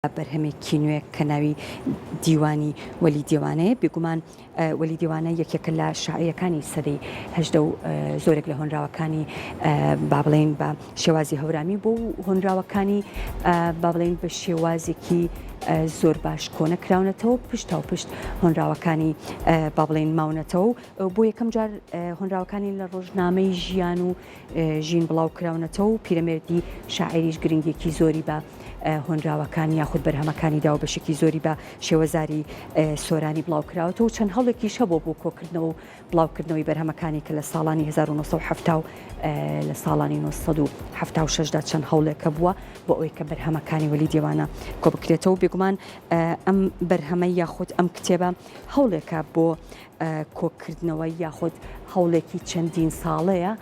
بەرهەمێکی نوێ کە ناوی دیوانی وەلی دیوانەیە بێگومان وەلی دیوانە یەکێکە لە شاعیرەکانی سەدەی هەژدە و زۆرێک لە هۆنراوەکانی با بڵێن بە شێوازی هەورامی بۆ هۆنراوەکانی با بڵێن بە شێوازێکی زۆر باش کۆنە کراونەتەوە پشت و پشت هۆنراوەکانی با بڵێن ماونەتەوە بۆ یەکەم جار هۆنراوەکانی لە ڕۆژنامەی ژیان و ژین بڵاو کراونەتەوە و پیرەمێردی شاعریش گرنگێکی زۆری بە هۆنراوەکانی یاخود بەرهەمەکانی دا و بەشێکی زۆری بە شێوەزاری سۆرانی بڵاوکراوەوە و چەند هەڵێکیش هەبوو بۆ کۆکردنەوە و بڵاوکردنەوەی بەرهەمەکانی کە لە ساڵانی 1970 لە ساڵانی 1976دا چەند هەوڵێکە بووە بۆ ئەوەی کە بەرهەمەکانی وەلی دیوانە کۆ بکرێتەوە بێگومان ئەم بەرهەمە یاخود ئەم کتێبە هەوڵێکە بۆ کۆکردنەوەی یاخود هەوڵێکی چەندین ساڵەیە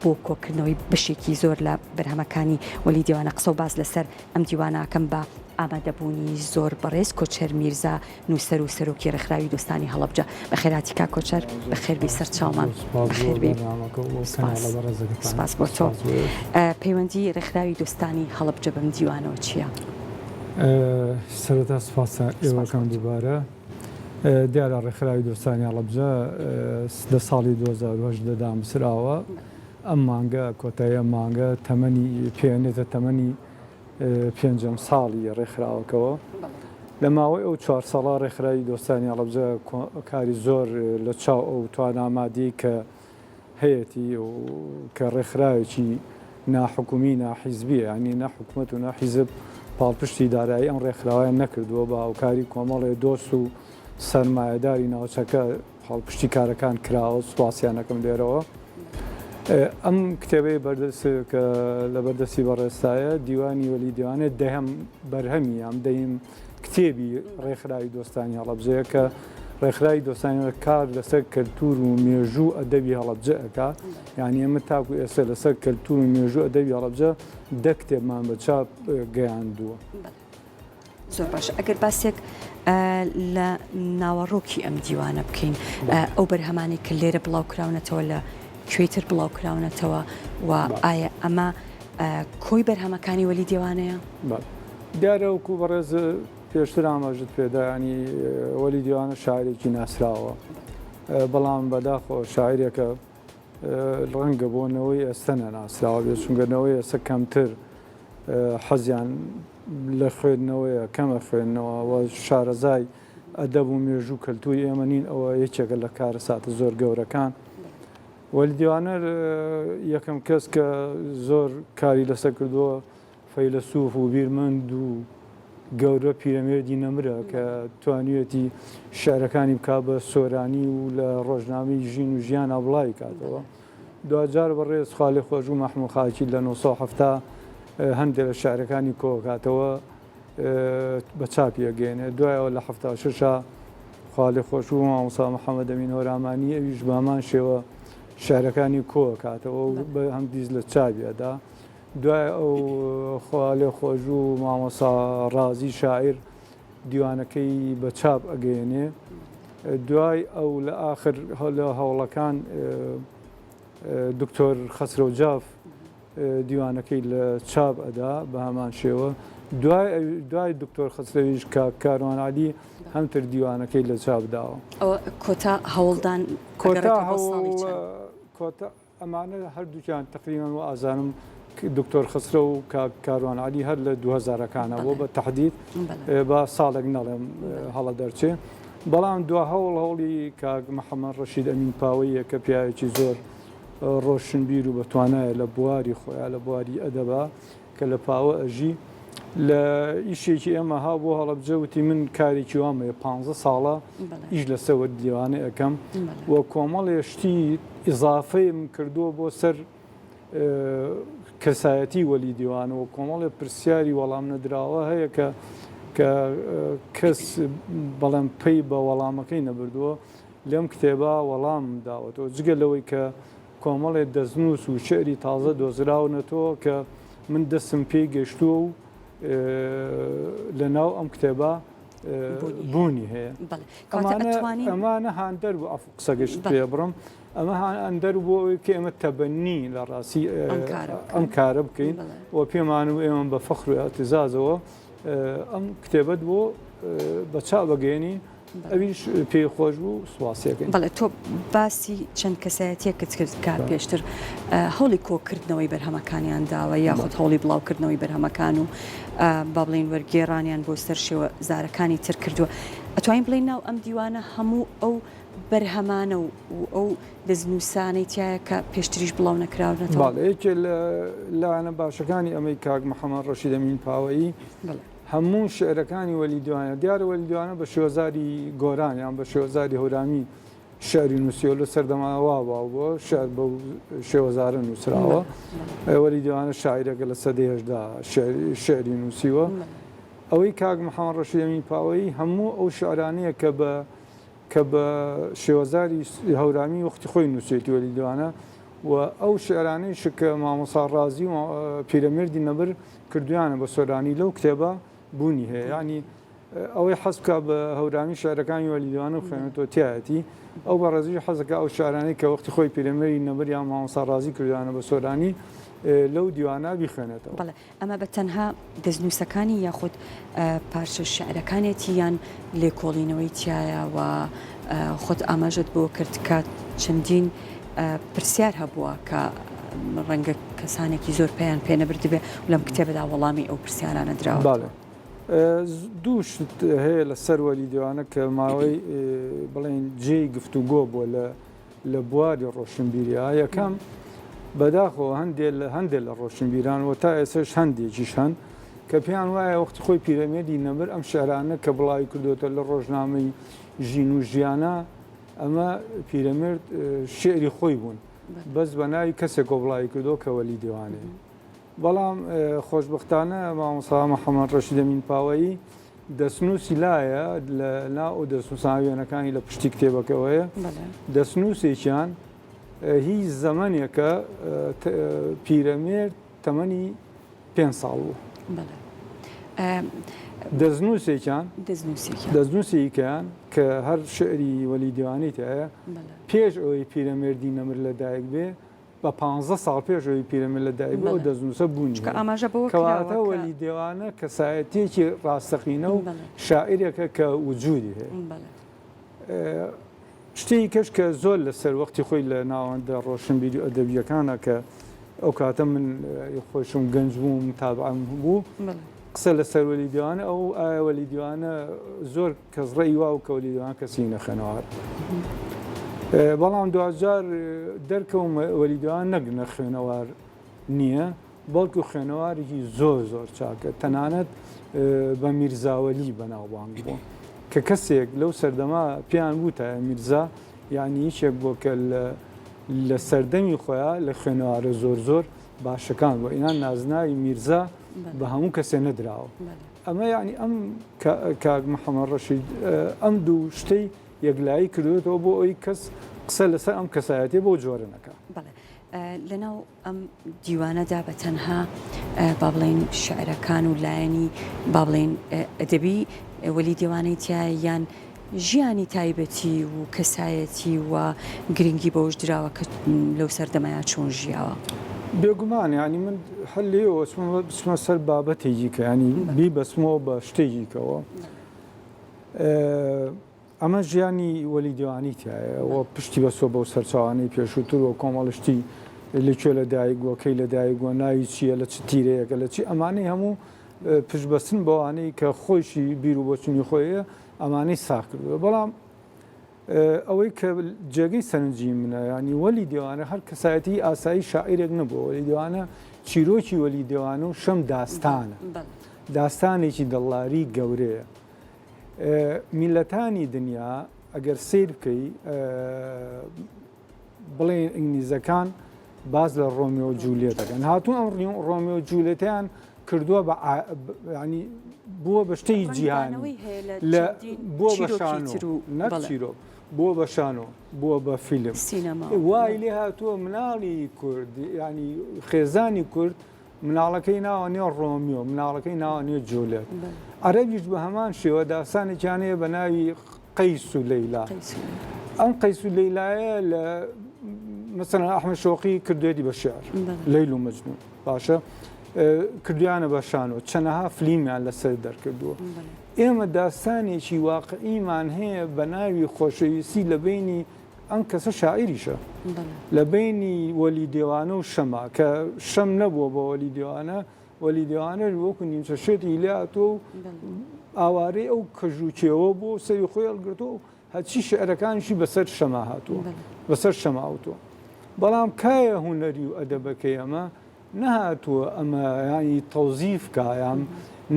بۆ کۆکردنەوەی بشێکی زۆر لە بەرهەمەکانی وەلی دیوانە قسە و باز لەسەر ئەم دیوانەکەم بە ئامادەبوونی زۆر بەڕێز کۆچەر میرزا نووسەر و سەرۆکی ڕێکخراوی دۆستانی هەڵەبجە بە خێراتی کا کۆچەر بەخێربی سەر چاومان سپاس بۆ تۆ پەیوەندی ڕێکخراوی دۆستانی هەڵەبجە بەم دیوانەوە چییە؟ سەرەتا سپاسە ئێوەکەم دووبارە دیارە ڕێکخراوی دۆستانی هەڵەبجە لە ساڵی 2010 دامسراوە ئەم مانگە کۆتایی مانگە تەمەنی پێێنێتە تەمەنی پێنجەم ساڵی ڕێکخراوەکەوە لە ماوەی ئەو 4 ساڵا ڕێکخراوی دۆستانی هەڵەبجە کاری زۆر لە چاو ئەو توانامادی کە هەیەی و کە ڕێکخراوێکی ناحکومی ناحیزبیە ینی نەحکومەت و ناحیزب پاڵپشتی دارایی ئەم ڕێکخراوەیان نەکردووە بە هاوکاری کۆمەڵێ دۆست و سەرمایەداری ناوچەکە هەڵپشتی کارەکان کراوە سوپاسیانەکەم لێرەوە ئەم کتێبەی بەردەست کە لە بەردەستی بەڕێستایە دیوانی وەلی دیوانێت دەهم بەرهەمی ئەم دەیم کتێبی ڕێکخراوی دۆستانی هەڵەبجەیە کە ڕێکخراوی دۆستانی کار لەسەر کەلتور و مێژوو ئەدەبی هەڵەبجە ئەکا یعنی ئێمە تاکو ئێستا لەسەر کەلتور و مێژوو ئەدەبی هەڵەبجە دە کتێبمان بە چاپ گەیاندووە. زۆر باش ئەگەر باسێک لە ناوەڕۆکی ئەم دیوانە بکەین ئەو بەرهەمانی کە لێرە بڵاوکراونەتەوە لە کوێتر بڵاوکراونەتەوە و ئایا ئەمە کۆی بەرهەمەکانی وەلی دیوانەیە؟ دیارە وەکو بەڕێز پێشتر ئاماژت پێدایانی وەلی دیوانە شاعرێکی ناسراوە بەڵام بەداخۆ شاعرێکە ڕەنگە بۆنەوەی ئێستا نەناسراوە بێت چونگەنەوەی ئێستا کەمتر حەزیان لە خوێندنەوەیە کەمە خوێندنەوە و شارەزای ئەدەب و مێژوو کەلتوری ئێمە نین ئەوە یەکێکە لە کارە ساتە زۆر گەورەکان وەلی دیوانە یەکەم کەس کە زۆر کاری لەسەر کردووە فەیلسوف و بیرمەند و گەورە پیرەمێردی نەمرە کە توانوێتی شعرەکانی بکا بە سۆرانی و لە ڕۆژنامەی ژین و ژیان ئەوڵای کاتەوە دوجار بەڕێز خاڵی خۆش و مەحموود خاکی لە 1970 هەندێک لە شعرەکانی کۆکاتەوە بە چاپی ئەگەێنێ دوایەوە لە 76 خاڵی خۆش و مامۆستا محەممەد ئەمین هۆرامانی ئەویش بامان شێوە شارەکانی کۆکاتەوە بە هەم دیز لە چاویەدا دوای ئەو خاڵێ خۆش و مامۆستا ڕازی شاعیر دیوانەکەی بە چاپ ئەگەێنێ دوای ئەو لە ئاخر لە هەوڵەکان دکتۆر خەسرۆجاف دیوانەکەی لە چاپ ئەدا بە هەمان شێوە دوای دکتۆر خەسرەویش کاروان عەلی هەمتر دیوانەکەی لە چاپ داوە کۆتا هەوڵدان کۆتا ئەمانە هەردووکیان تقریبان و ئازانم دکتۆر خسرە و کاروان عەلی هەر لە 2000ەکانە بۆ بە تەحدید بە ساڵێک نەڵێم هەڵە دەرچێ بەڵام دو هەوڵی کاک محەممەد ڕەشید ئەمین پاوەیە کە پیاوێکی زۆر ڕۆشنبیر و بەتوانایە لە بواری خۆیان لە بواری ئەدەبا کە لە پاوە ئەژی لە ئیشێکی ئێمە ها بۆ هەڵەبجە وتی من کارێکی وامەیە 15 ساڵە ئیش لەسەوە دیوانە ئەەکەم و کۆمەڵێ شتی ئیزافەیەم کردووە بۆ سەر کەسایەتی وەلی دیوانەوە کۆمەڵێ پرسیاری وەڵام نەدراوە هەیە کە کەس بەڵام پێی بە وەڵامەکەی نەبردووە لەم کتێبە وەڵام داوەتەوە جگە لەوەی کە کۆمەڵێ دەستنووس و شعری تازە دۆزراونەتەوە کە من دەستم پێی گەشتووە و لە ناو ئەم کتێبە بوونی هەیە ئەمانە هاندەر بوو ئەف قسە گەشت پێ بڕم ئەمە هاندەر بۆ ئەوەی کە ئێمە تەبەنی لە ڕاستی ئەم کارە بکەین و پێمان و ئێمە بە فەخر و ئەتیزازەوە ئەم کتێبەت بۆ بە چاو بەگەێنین ئەویش پێی خۆش بوو سواسیەکەین. بەڵێ تۆ باسی چەند کەسایەتیەکت کرد کە پێشتر هەوڵی کۆکردنەوەی بەرهەمەکانیان داوە یاخود هەوڵی بڵاوکردنەوەی بەرهەمەکان و با بڵین وەرگێڕانیان بۆ سەر شێوە زارەکانی تر کردووە. ئەتوانین بڵین ناو ئەم دیوانە هەموو ئەو بەرهەمانە و ئەو دەستنووسانەی تایە کە پێشتریش بڵاو نەکراونەتەوە. باڵێ یەکێ لایەنە باشەکانی ئەمەی کاک محەممەد ڕەشید ئەمین پاوەیی هەموو شعرەکانی وەلی دیوانە دیارە وەلی دیوانە بە شێوەزاری گۆران یان بە شێوەزاری هەورامی شعری نووسیوە لە سەردەماوا بووە شعر بە شێوەزارە نووسراوە. وەلی دیوانە شاعیرەکە لە سەدەی هەژدا شعری نووسیوە. ئەوەی کاک محەممەد ڕەشید ئەمین پاوەیی هەموو ئەو شعرانەیە کە بە شێوەزاری هەورامی وەختی خۆی نووسێتی وەلی دیوانە و ئەو شعرانەیش کە مامۆستا ڕازی و پیرەمێردی نەبر کردویانە بە سۆرانی لەو کتێبە بوونی هەیە. ینی ئەوەی حەزکە بە هەورامی شعرەکانی وەلی دیوانە و خوێنێتەوە تایەتی ئەو بە ڕێزی حەزەکە ئەو شعرانەی کە وەختی خۆی پیرەمێری نەبر یان مامۆستا ڕازی کردویانە بە سۆرانی لەو دیوانە بیخوێنێتەوە. بەڵێ ئەمە بە تەنها دەستنووسەکانی یاخود پارچە شعرەکانێتی یان لێکۆڵینەوەی تایە و خۆت ئاماژت بۆ کرد کە چەندین پرسیار هەبووە کە ڕەنگە کەسانێکی زۆر پێیان پێ نەبردبێ و لەم کتێبەدا وەڵامی ئەو پرسیارانە دراوە. باڵێ دوو شت هەیە لە سەر وەلی دیوانە کە ماوەی بڵێن جێی گفتوگۆ بۆ لە بواری ڕۆشنبیریە یەکەم بەداخەوە هەندێک لە ڕۆشنبیران و تا ئێسش هەندێکیش هەن کە پێیان وایە وەختی خۆی پیرەمێردی نەبر ئەم شعرانە کە بڵاوی کردوتە لە ڕۆژنامەی ژین و ژیانە ئەمە پیرەمێرد شعری خۆی بوون بەس بە ناوی کەسێک کۆبڵاوی کردو کە وەلی دیوانەیە. بەڵام خۆشبەختانە مامۆستا محەممەد ڕەشید ئەمین پاوەیی دەستنووسی لایە لە ناو دەستنووساوێنەکانی لە پشتی کتێبەکەوەیە دەستنووسێکیان هیچ زەمانێکە پیرەمێرد تەمەنی 5 ساڵ بوو. دەستنووسێکیان کە هەر شعری وەلی دیوانەی هەیە پێش ئەوەی پیرەمێردی نەمر لەدایک بێ بە 15 ساڵ پێش ئەوەی پیرەمێرد لەدایک بێ و دەستنووسە بوونی کەواتە وەلی دیوانە کەسایەتێکی ڕاستەقینە و شاعیرێکە کە وجودی هەیە. شتێکی کەش کە زۆر لەسەر وەختی خۆی لە ناوەندە ڕۆشنبیری ئەدەبیەکانە کە ئەو کاتە من خۆشم گەنج بووم تابعام بوو قسە لەسەر وەلی دیوانە ئەو ئایا وەلی دیوانە زۆر کەس ڕێی وا و کە وەلی دیوان کەسی نەخێنەوە. بەڵام دوجار دەرکەوم وەلی دیوان نەگنە خوێنەوار نییە بەڵکو خوێنەوارێکی زۆر چاکە تەنانەت بە میرزاوەلی بەناوبانگ بوو کە کەسێک لەو سەردەما پێیان بوو تا میرزا یعنی هیچێک بۆ کە لە سەردەمی خۆیان لە خوێنەوارە زۆر باشەکان بۆ ئینان نازناوی میرزا بە هەموو کەسێ نەدراوە. ئەمە یعنی ئەم کاک محەممەد ڕەشید ئەم دوو شتەی یەکلایی کردوێتەوە بۆ ئەوی کەس قسە لەسەر ئەم کەسایەتێ بۆ جۆرە نەکە. لەناو ئەم دیوانەدا بە تەنها با بڵێن شعرەکان و لایەنی با بڵێن ئەدەبی وەلی دیوانەی تایە یان ژیانی تایبەتی و کەسایەتی و گرنگی بەوەش دراوە کە لەو سەردەمایە چۆن ژیاوە. بێگومان ینی من هەر لێەوە بچمە سەر بابەتێکی کە ینی بی بەسمەوە بە شتێکیکەوە. ئەمە ژیانی وەلی دیوانی تایە و پشتی بەسۆ بەو سەرچاوانەی پێشووتر و کۆمەڵشتی لەکوێ لە دایک وەکەی لە دایک وە ناوی چییە لە چ تیرەیەکە لە چی ئەمانەی هەموو پشتبەستن بەوانەی کە خۆشی بیر و بۆچنی خۆیە ئەمانەی ساخ کردووە. بەڵام ئەوەی کە جێگەی سەرنجی منە ینی وەلی دیوانە هەر کەسایەتی ئاسایی شاعیرێک نەبووە وەلی دیوانە چیرۆکی وەلی دیوانە و شەم داستانە داستانێکی دڵداری گەورەیە. میلەتانی دنیا ئەگەر سیر بکەی بڵێن ئینگلیزەکان باز لە ڕۆمیۆ و جولیێت دەکەن هاتوون ئەم ڕۆمیۆ و جولیێتیان کردووە بە ینی بووە بە شتەی جیهانی بووە بە شانۆ نەچیرۆ بووە بە شانۆ بووە بە فیلم وای لێ هاتووە مناڵی کورد ینی خێزانی کورد مناڵەکەی ناوانێ ڕۆمیۆ مناڵەکەی ناوانێ جولیێت عەرەبیش بە هەمان شێوە داستانێکیانەیە بە ناوی قەیس و لەیلا. ئەم قەیس و لەیلایە لە مەسەڵەن ئەحمەد شۆقی کردوێتی بە شێعر لەیل و مەجنون باشە کردیانە بەشانەوە چەنەها فلیمیان لەسەر دەرکردووە. ئێمە داستانێکی واقعیمان هەیە بە ناوی خۆشەویستی لە بینی ئەم کەسە شاعیریشە لە بینی وەلی دێوانە و شەما کە شەم نەبووە بە وەلی دێوانە وەلی دێوانە وەکو نیمچە شێتی لاتۆ و ئاوارەی ئەو کەژووکێەوە بۆ سەری خۆی هەڵگرتەوە و هەچی شعرەکانشی بەسەر شەما هاتووە بەسەر شەماوتۆ. بەڵام کایە هوەری و ئەدەبەکەی ئەمە نەهاتووە ئەمە ینی تەوزیف کایان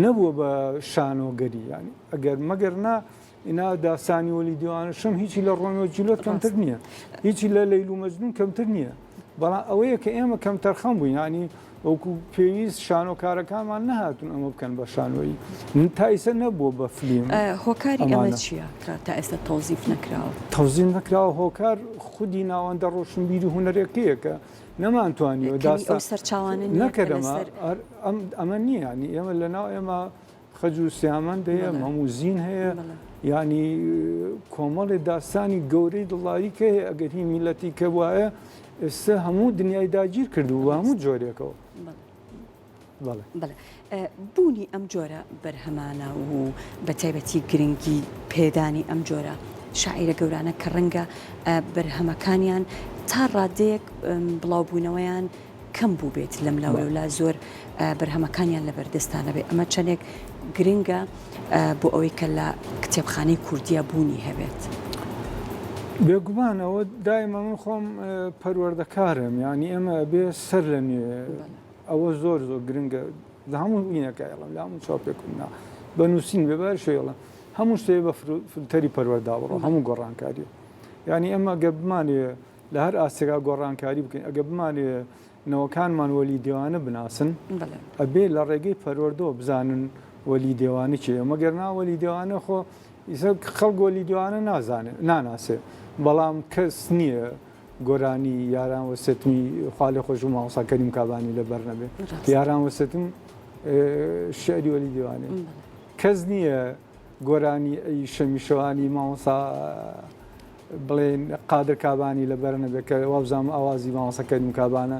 نەبووە بە شانۆگەری ینی ئەگەر مەگەر نا ئینا داسانی وەلی دیوانە شەم هیچی لە ڕۆمیۆ جیلۆت کەمتر نییە هیچی لە لەیل و مەجنون کەمتر نییە. بەڵام ئەوەیە کە ئێمە کەم تەرخەم بووین ینی وەکو پێویست شانۆکارەکانمان نەهاتون ئەمە بکەن بە شانۆیی تا ئێستا نەبووە بە فلیم. هۆکاری ئەمە چییە کە تا ئێستا تەوزیف نەکراوە؟ تەوزیف نەکراوە هۆکار خودی ناوەندە ڕۆشنبیری هوەرەکەیە کە نەمانتوانیەوە داستا سەرچاوانە نەکەدەمە ئەمە نییە ینی ئێمە لەناو ئێمە خەج و سیامەند هەیە مەموزین هەیە ینی کۆمەڵی داستانی گەورەی دڵاوی کە هەیە ئەگەر هی میلەتی کە وایە ئێستا هەموو دنیای داگیر کردو و هەموو جۆرێکەوە. بوونی ئەم جۆرە بەرهەمانە و بە تایبەتی گرنگی پێدانی ئەم جۆرە شاعیرە گەورانە کە ڕەنگە بەرهەمەکانیان تا ڕادەیەک بڵاوبوونەوەیان کەم بوو بێت لەم لاوێ ولا زۆر بەرهەمەکانیان لە بەردەستانە بێت ئەمە چەندێک گرنگە بۆ ئەوەی کە لە کتێبخانەی کوردیە بوونی هەبێت. بێگومانەوە دایمە من خۆم پەروەردەکارم ینی ئێمە بێ سەر لە نوێ ئەوە زۆر زۆر گرنگە هەموو وینەکەڵم لە هەموو چاپێکنا بە نووسین بێبار شێڵە هەموو شتێ بە فلتەری پەروەرداوەڕۆ هەموو گۆڕانکاریە ینی ئەمە گە بمانێ لە هەر ئاسێگا گۆڕانکاری بکەین ئەگە بمانێ نەوەکانمان وەلی دێوانە بناسن ئەبێ لە ڕێگەی پەروەردەوە بزانن وەلی دێوانی چێ مەگەر ناوەلی دێوانە خۆ ئیسە خەڵک وەلی دێوانە ناناسێ بەڵام کەس نییە گۆرانی یاران وەستمی خاڵی خۆش و ماوەساکەریم کابانی لە بەر نەبێ یاران وەستم شعری وەلی دێوانێ کەس نییە گۆرانی ئەی شەمیشەوانی ماوەسا بڵێن قادر کابانی لە بەر نەبێت کە وابزانام ئاوازی ماوەسەکەریم کابانە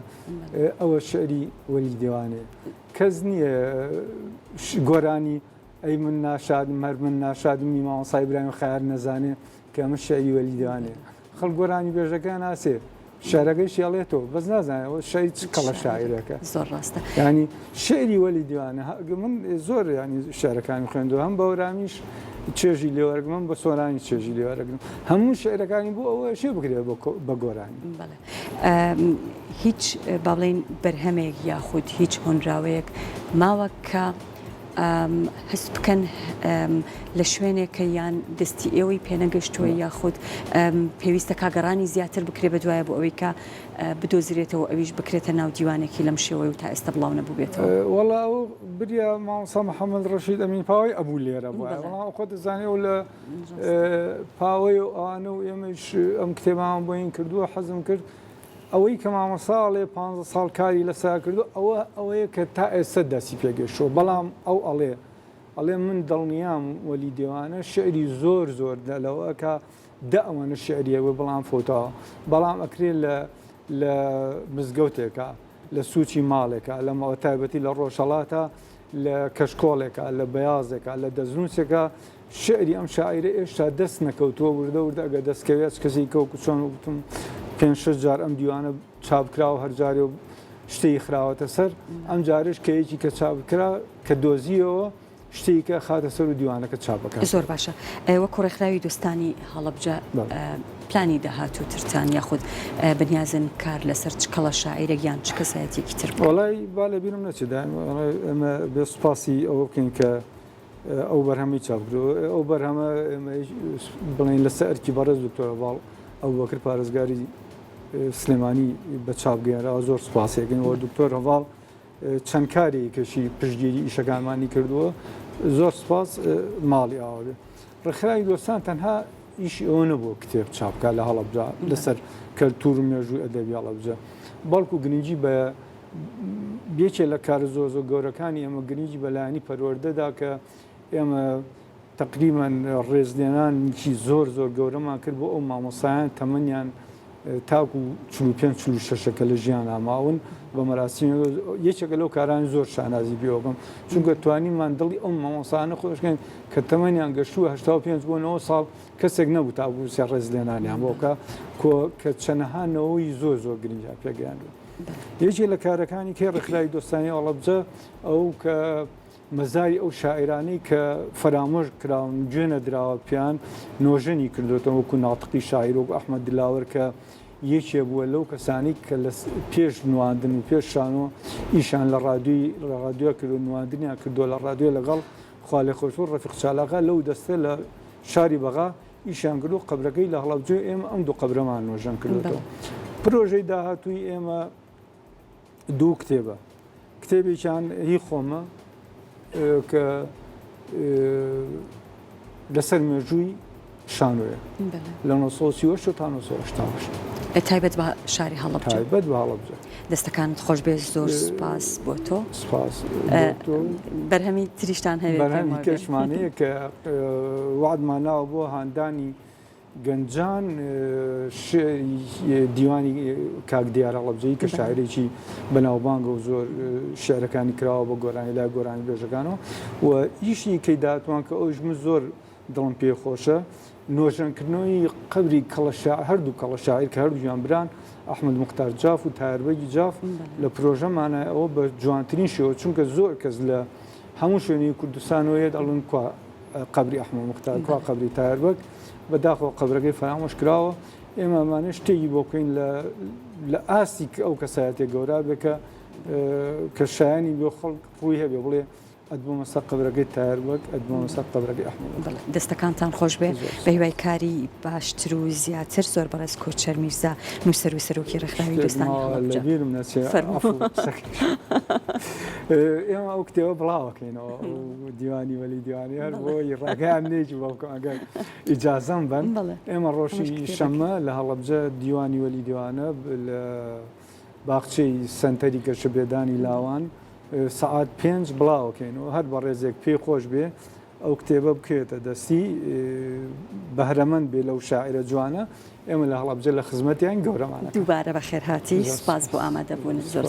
ئەوە شعری وەلی دێوانێ کەس نییە گۆرانی ئەی من ناشادم هەر من ناشادمی ماوەسای برایم خیار نەزانێ کە ئەمە شعری وەلی دێوانێ خەڵک گۆرانی بێژەکان ناسێ شارەکەی شێڵێتەوە بەس نازانێت شەی کەڵە شاعیرەکە زۆر ڕاستە ینی شعری وەلی دیوانە من زۆر ینی شارەکانی خوێندەوە هەم بە ورامیش چێژی لێوەرگمم بە سۆرانی چێژی لێوەرەگرم هەموو شعرەکانی بوو ئەوە شێ بکرێت بە گۆرانی. هیچ با بڵێن بەرهەمێک یاخود هیچ هۆنراوەیەک ماوە کە هەست بکەن لە شوێنێکە یان دەستی ئێوەی پێنەگەشتووە یاخود پێویستە کاگەڕانی زیاتر بکرێت بەدوایە بۆ ئەوەی کە بدۆزرێتەوە ئەویش بکرێتە ناو دیوانێکی لەم شێوەی و تا ئێستا بڵاو نەبوو بێتەوە. وەڵا ئەو بریا مامۆستا محەممەد ڕەشید ئەمین پاوەی ئەبوو لێرە بووە بەڵام خۆ دەزانێ و لە پاوەی و ئەوانە و ئێمەش ئەم کتێبمان بۆین کردووە حەزم کرد ئەوەی کە مامۆساڵێ 15 ساڵ کاری لەسا کردو ئەوەیە کە تا ئێستا دەسی پێگەشتەوە بەڵام ئەو ئەڵێ من دڵنیام وەلی دێوانە شعری زۆر زۆر لەوەکە ئەوەنە شعریەوە بەڵام فۆتەوە بەڵام ئەکرێت لە مزگەوتێکە لە سوچی ماڵێکە لە ماوە تایبەتی لە ڕۆژهەڵاتە لە کەشکۆڵێکە لە بەیازێکە لە دەزنووسێکە شعری ئەم شاعیرە ئێشتا دەست نەکەوتووە وردە وردە ئەگە دەستکەوێت کەسی کەوکو چۆن وتم 5-6 جار ئەم دیوانە چاپکراوە هەرجارێ و شتێکی خراوەتە سەر ئەم جارش کەیەکی کە چاپکرا کە دۆزیەوە شتێکە خاتە سەر و دیوانەکە چاپەکە. زۆر باشە ئێوە کوڕێکخراوی دۆستانی هەڵەبجە پلانی داهاتووترتان یاخود بەنیازن کار لەسەر چ کەڵە شاعیرێک یان چ کەسایەتێکی تر وەڵای با لە بیرم نەچێت ئەمە بێ سوپاسی ئەوە بکەین کە ئەو بەرهەمی چاپکرەوە ئەو بەرهەمە بڵێن لەسەر ئەرکی بەڕێز دکتۆرە باڵ ئەو بەکر پارێزگاری سلێمانی بە چاپگەێنراوە زۆر سوپاسێکن وە دکتۆر هەواڵ چەند کارێکەشی پشتگیری ئیشەکانمانی کردووە زۆر سپاس ماڵی ئاوێ ڕێکخراوی دۆستان تەنها ئیشی ئەوە نەبووە کتێب چاپکە لە هەڵەبجا لەسەر کەلتور و مێژووی ئەدەبی هەڵەبجە بەڵکو گرنگی بە بێکێ لە کار زۆر زۆر گەورەکانی ئێمە گرنگی بەلایانی پەروەردەدا کە ئێمە تقریباً ڕێزلێنانکی زۆر زۆر گەورەمان کرد بۆ ئەو مامۆسایان تەمەنیان تاکو 45-46 لە ژیانە ماون بە مەراسی یەکێکە لەو کارانی زۆر شانازی بیۆگەم چونکە توانیمان دڵی ئەم مامۆسانە خۆشکەین کە تەمەنیان گەشتووە 85 بۆ 9 ساڵ کەسێک نەبوو تاکو سێ ڕێز لێنانیان بۆکە کە چەنەهانەوەی زۆر گرنگجا پێگەیاندوێت. یەکێک لە کارەکانی کێ ڕێکخراوی دۆستانی ئەڵەبجە ئەو کە مەزای ئەو شاعرانەی کە فەرامۆژ کراون گوێنە دراوە پیان نۆژەنی کردوێتەوە وەکو ناتقی شاعیر و ئەحمەد دلاوەر کە یەکێ بووە لەو کەسانی کە لە پێش نواندن و پێش شانۆ ئیشان لە ڕادیۆ کرد و نواندنیان کردو لە ڕادیۆ لەگەڵ خاڵێ خۆشوو ڕەفیق چالاغا لەو دەستە لە شاری بەغا ئیشان کرد و قەبرەکەی لە هەڵەبجێ ئێمە ئەم دوو قەبرەمان نۆژەن کردوێتەوە. پرۆژەی داهاتووی ئێمە دوو کتێبە کتێبێکیان هی خۆمە کە لەسەر مێژووی شانۆیە لە 1938 تا 1980 تایبەت بە شاری هەڵەبجە تایبەت بە هەڵەبجە. دەستەکانت خۆش بێ زۆر سپاس بۆ تۆ سپاس بەرهەمی تریشتان هەیە بەرهەمی کەشمانەیە کە وعدمان ناوە بۆ هاندانی گەنجان دیوانی کاک دیار هەڵەبجەیی کە شاعرێکی بەناوبانگە و زۆر شعرەکانی کراوە بە گۆرانی لای گۆرانی بێژەکانەوە و ئیشی کەی داتوان کە ئەوش من زۆر دڵم پێ خۆشە نۆژەنکردنەوەی قەبری هەردوو کەڵە شاعیر کە هەردوویان بران ئەحمەد موختار جاف و تایربەگی جاف لە پرۆژەمانە ئەوە بە جوانترین شێوە چونکە زۆر کەس لە هەموو شوێنی کوردستانەوەیە دەڵێن کو قەبری ئەحمەد موختار کو قەبری تایربەگ بەداخەوە قەبرەکەی فەرامۆش کراوە ئێمەمانە شتێکی بۆ بکەین لە ئاسی ئەو کەسایەتێک گەورە بێکە کە شایانی بۆ خەڵک ڕووی هەبێ بڵێ ئەدبوو مەسە قەبرەکەی تایربەگ ئەدبوو مەسە قەبرەکەی ئەحمەد. دەستەکانتان خۆش بێ بە هیوای کاری باشتر و زیاتر زۆر بەڕێز کۆچەر میرزا نووسەر و سەرۆکی ڕێکخراوی دۆستانی هەڵەبجە لەبیرم نەچێ ئێمە ئەو کتێوە بڵاوەکەینەوە دیوانی وەلی دیوانی هەر بۆی ڕاگەیان نێکی بەڵکو ئەگەر ئیجازەم بن ئێمە ڕۆژی شەممە لە هەڵەبجە دیوانی وەلی دیوانە لە باخچەی سنتەری کەشە بێدانی لاوان سعات 5 بڵاوکەینەوە هەر بە ڕێزێک پێی خۆش بێ ئەو کتێبە بکرێتە دەستی بەهرەمەند بێ لەو شاعرە جوانە ئێمە لە هەڵەبجە لە خزمەتیان گەورەمانە. دووبارە بەخێرهاتی سپاس بۆ ئامادەبوون زۆر.